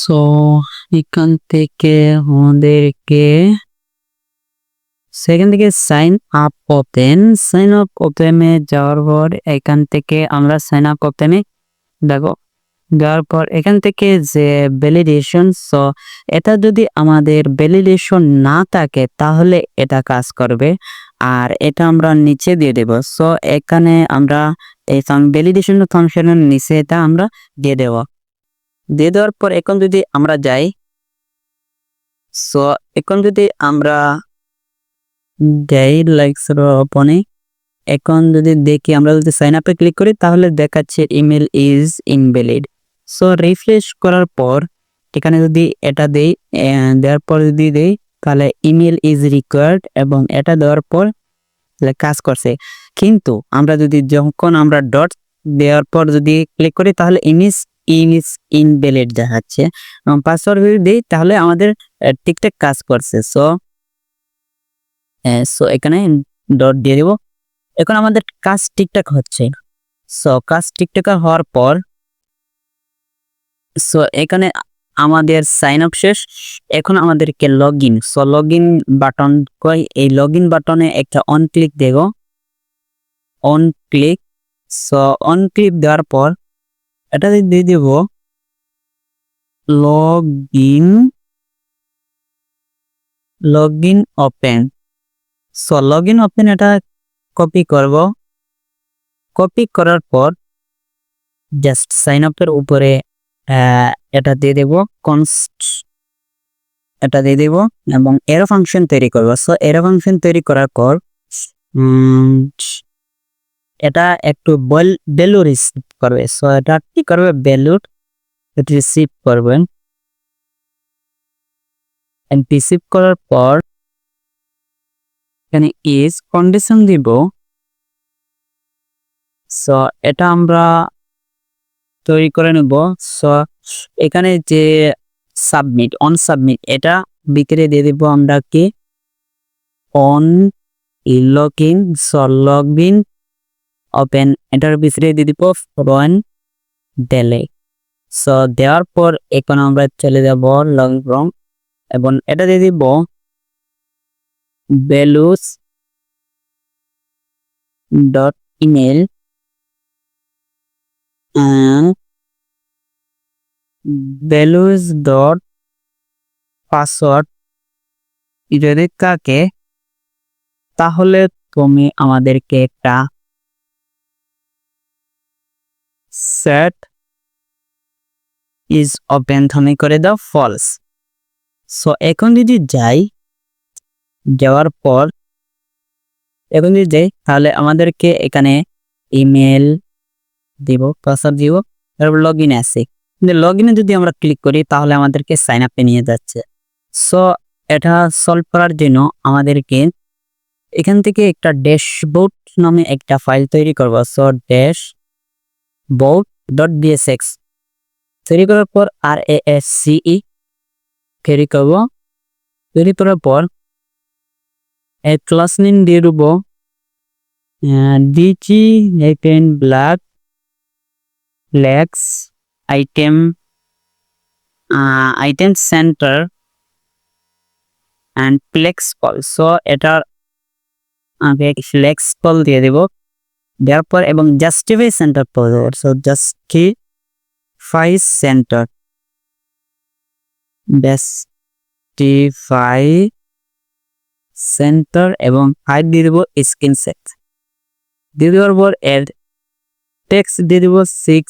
So এখান থেকে আমাদেরকে সেখান থেকে সাইন আপ ওপেনে যাওয়ার পর এখান থেকে আমরা সাইন আপ ওপেনে দেখো যাওয়ার পর এখান থেকে যে ভ্যালিডেশন, সো এটা যদি আমাদের ভ্যালিডেশন না থাকে তাহলে এটা কাজ করবে, আর এটা আমরা নিচে দিয়ে দেব। সো এখানে আমরা এই ভ্যালিডেশন ফাংশনের নিচে এটা আমরা দিয়ে দেওয়ার পর এখন যদি আমরা যাই, সো এখন যদি আমরা ওপেনে এখন যদি দেখি, আমরা যদি সাইন আপে ক্লিক করি তাহলে দেখাচ্ছে email is invalid. So refresh করার পর এখানে যদি এটা দেই, দেওয়ার পর যদি দেই তাহলে ইমেল ইজ রিকোয়ার্ড এবং এটা দেওয়ার পর কাজ করছে। কিন্তু আমরা যদি যখন আমরা ডট দেওয়ার পর যদি ক্লিক করি তাহলে ইমেজ ইনভ্যালিড দেখাচ্ছে এবং পাসওয়ার্ড যদি দিই তাহলে আমাদের ঠিকঠাক কাজ করছে। সো এখানে ডট দিয়ে দেব। এখন আমাদের কাজ ঠিকঠাক হচ্ছে। সো কাজ ঠিকঠাক হওয়ার পর সো এখানে আমাদের সাইন আপ শেষ। এখন আমাদেরকে log in, so log in button কই, এই লগ ইন বাটনে একটা অন ক্লিক দেব, on click. So on click দেওয়ার পর এটা দিয়ে দেব log in open. So log in open এটা কপি করব, কপি করার পর জাস্ট সাইন আপের উপরে এটা দিয়ে দেব, এটা দিয়ে দেব এবং এরো ফাংশন তৈরি করব। সো এরো ফাংশন তৈরি করার পর এটা একটু ভ্যালু রিসিভ করবে। সো এটা কি করবে, ভ্যালু রিসিভ করবেন। রিসিভ করার পর এখানে ইজ কন্ডিশন দিব। সো এটা আমরা তৈরি করে নেব। সো এখানে যে সাবমিট, অন সাবমিট, এটা ভিতরে দিয়ে দেব আমরা কি on log in. So log in open এটার ভিতরে দিয়ে দিব ফ্রন ডেলে। সো দেওয়ার পর এখন আমরা চলে যাব লগ ইন এবং এটা দিয়ে দিব values dot email and values dot password যদি থাকে তাহলে তুমি আমাদেরকে একটা সেট ইজ ওপেন ধনী করে দাও ফলস। সো এখন যদি যাওয়ার পর এখন যদি যাই তাহলে আমাদেরকে এখানে ইমেল দিব, পাসওয়ার্ড দিব, তারপর লগ ইন আছে। কিন্তু লগ ইনে যদি আমরা ক্লিক করি তাহলে আমাদেরকে সাইন আপে নিয়ে যাচ্ছে। সো এটা সলভ করার জন্য আমাদেরকে এখান থেকে একটা ড্যাশবোর্ড নামে একটা ফাইল তৈরি করব। সো dashboard.bsx তৈরি করার পর RASCE তৈরি করব। তৈরি করার পর এর ক্লাস নেম দিয়ে দেব DG black flex item center and flex call। So এটার আগে ফ্লেক্স কল দিয়ে দেব, দেওয়ার পর এবং জাস্টিফাই সেন্টার করে দেব। সো জাস্টিফাই সেন্টার এবং হাইট দিয়ে দেব স্ক্রিন সেট দিয়ে দেওয়ার পর এর টেক্সট দিয়ে দেব 6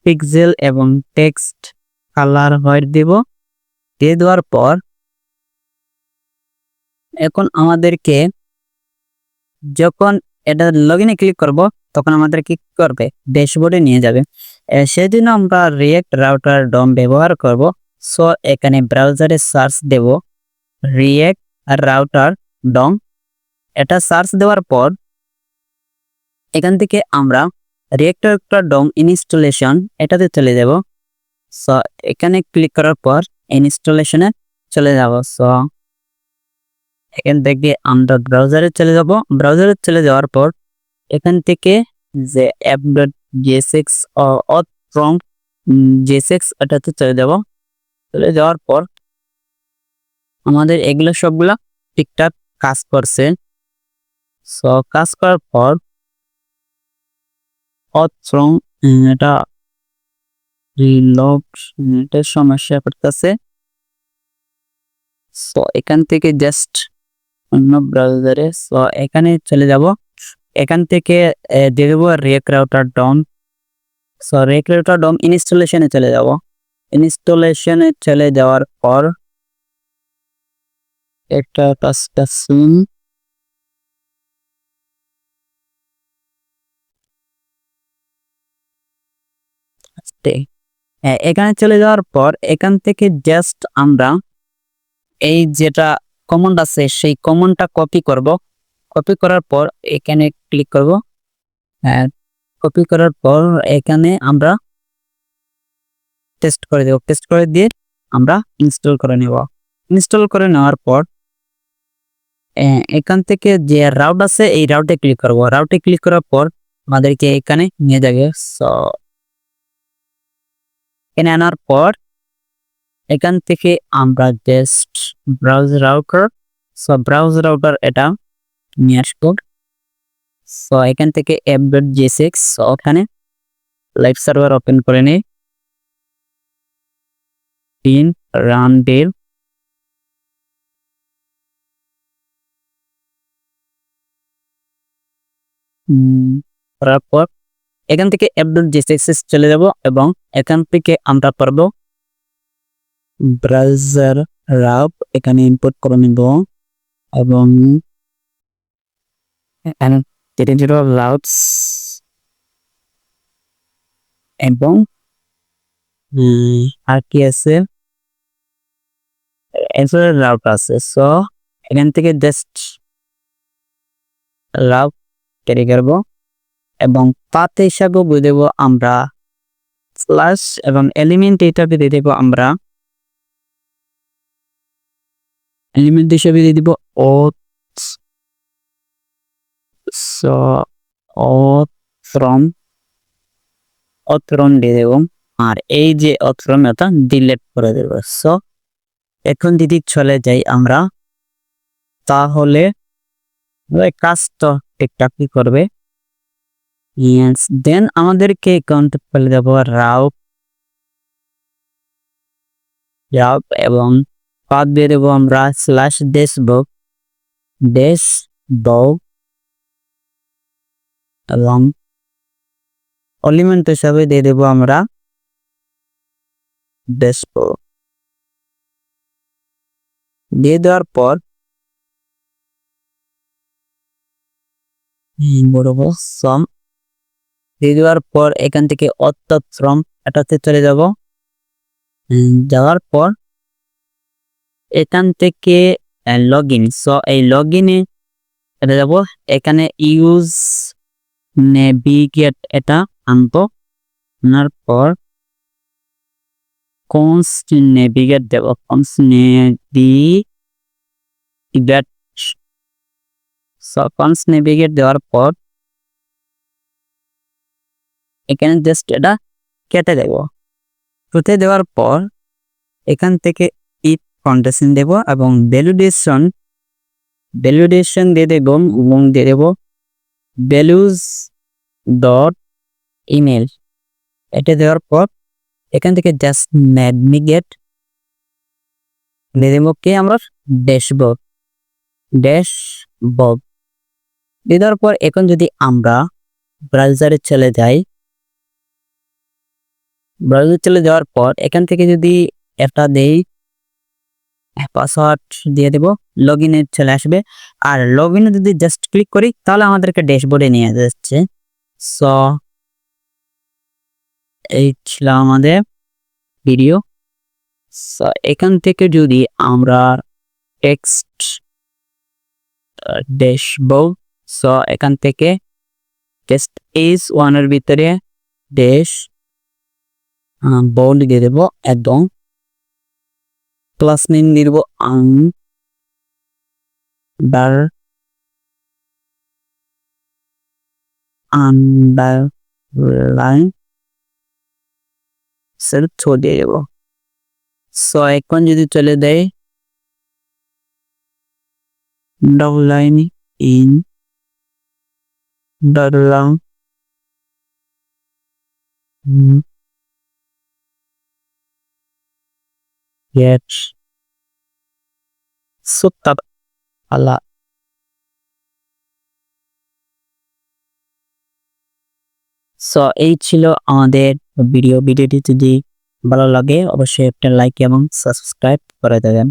পিক্সেল এবং টেক্সট কালার হোয়াইট দেব। দিয়ে দেওয়ার পর এখন আমাদেরকে যখন এটা লগ ইনে ক্লিক করব তখন আমাদের কি করবে, ড্যাশবোর্ডে নিয়ে যাবে। সেজন্য আমরা রিয়েক্ট রাউটার ডম ব্যবহার করব। সো এখানে ব্রাউজারে সার্চ দেব রিয়েক্ট রাউটার ডম। এটা সার্চ দেওয়ার পর এখান থেকে আমরা রিয়েক্ট রাউটার ডম ইনস্টলেশন এটাতে চলে যাব। সো এখানে ক্লিক করার পর ইনস্টলেশনে চলে যাব। সো এখান থেকে আমরা ব্রাউজারে চলে যাব। ব্রাউজারে চলে যাওয়ার পর এখান থেকে যে app.jsx অথ ফ্রম JSX এটাতে চলে যাব। চলে যাওয়ার পর আমাদের এগুলো সবগুলা ঠিকঠাক কাজ করছে। সো কাজ করার পর অথ্রং এটা রিলোড নেটের সমস্যা করতেছে। সো এখান থেকে জাস্ট অন্য ব্রাউজারে সো এখানে চলে যাব। এখান থেকে দিয়ে দেবো react router DOM. So react router DOM ইনস্টলেশনে চলে যাব। ইনস্টলেশনে চলে যাওয়ার পর একটা কাজটা শুন এখানে চলে যাওয়ার পর এখান থেকে জাস্ট আমরা এই যেটা কমান্ড আছে সেই কমান্ডটা কপি করব। কপি করার পর এখানে ক্লিক করব। কপি করার পর এখানে আমরা টেস্ট করে দেব। টেস্ট করে দিয়ে আমরা ইনস্টল করে নেব। ইনস্টল করে নেওয়ার পর এখান থেকে যে রাউট আছে এই রাউটে ক্লিক করব। রাউটে ক্লিক করার পর আমাদেরকে এখানে নিয়ে যাবে। সো এখানে আনার পর এখান থেকে আমরা just browse router so browse router এটা নিয়ে আসবো। সো এখান থেকে app.j6 ওখানে লাইভ সার্ভার ওপেন করে নিই। রান dev করার পর এখান থেকে app.j6 চলে যাব এবং এখান থেকে আমরা পারবো ব্রাউজার রাউট এখানে ইম্পোর্ট করে নিব এবং রাউটস এবং আর কি আছে রাউট আছে। সো এখান থেকে জাস্ট রাউট ক্যারি করবো এবং পাথ হিসাবে দিয়ে দেবো আমরা স্ল্যাশ এবং এলিমেন্ট হিসাবে দিয়ে দেবো আমরা এলিমেন্ট হিসাবে দিয়ে দিব অথ্রন দিয়ে দেব। আর এই যে অথ্রন এটা ডিলিট করে দেব। সো এখন যদি চলে যাই আমরা তাহলে কাজটা ঠিকঠাক কি করবে। দেন আমাদেরকে অ্যাকাউন্ট পেলে যাব রাউট এবং পাথ দিয়ে দেবো আমরা স্ল্যাশ ডেসবগ এবং এলিমেন্ট হিসাবে দিয়ে দেবো আমরা ডেসবগ। দিয়ে দেওয়ার পর সম দিয়ে দেওয়ার পর এখান থেকে অথ্রন এটাতে চলে যাব। যাওয়ার পর এখান থেকে লগ ইন। সো এই লগ ইনে এটা যাব। এখানে ইউজ নেভিগেট এটা আনবো। আনার পর কনস্ট নেভিগেট দেব। কনস্ট নেভিগেট কনস্ট নেভিগেট দেওয়ার পর এখানে জাস্ট এটা কেটে দেব। কেটে দেওয়ার পর এখান থেকে ইফ কন্ডিশন দেব এবং ভ্যালিডেশন দিয়ে দেব এবং দিয়ে দেব ভ্যালুজ ডট ইমেল। এটা দেওয়ার পর এখান থেকে জাস্ট নেভিগেট দিয়ে দেবো কি আমরা ড্যাশবোর্ড দিয়ে দেওয়ার পর এখন যদি আমরা ব্রাউজারে চলে যাই, ব্রাউজার চলে যাওয়ার পর এখান থেকে যদি একটা দেই পাসওয়ার্ড দিয়ে দেব, লগ ইনে চলে আসবে। আর লগ ইনে যদি জাস্ট ক্লিক করি তাহলে আমাদেরকে ড্যাশবোর্ডে নিয়ে যাচ্ছে। সো এই ছিল আমাদের ভিডিও। সো এখান থেকে যদি আমরা টেক্সট ড্যাশবোর্ড সো এখান থেকে টেক্সট এর ভিতরে ড্যাশ বোল্ড দিয়ে দেবো একদম ক্লাস নেম দিয়ে দেবো আন্ডারলাইন সেলফ দিয়ে দেবো। সো এখন যদি চলে দেয় double line in double get সুত্তাব আল্লাহ। সো এই ছিল আমাদের ভিডিওটি যদি ভালো লাগে অবশ্যই একটা লাইক এবং সাবস্ক্রাইব করে দেবেন।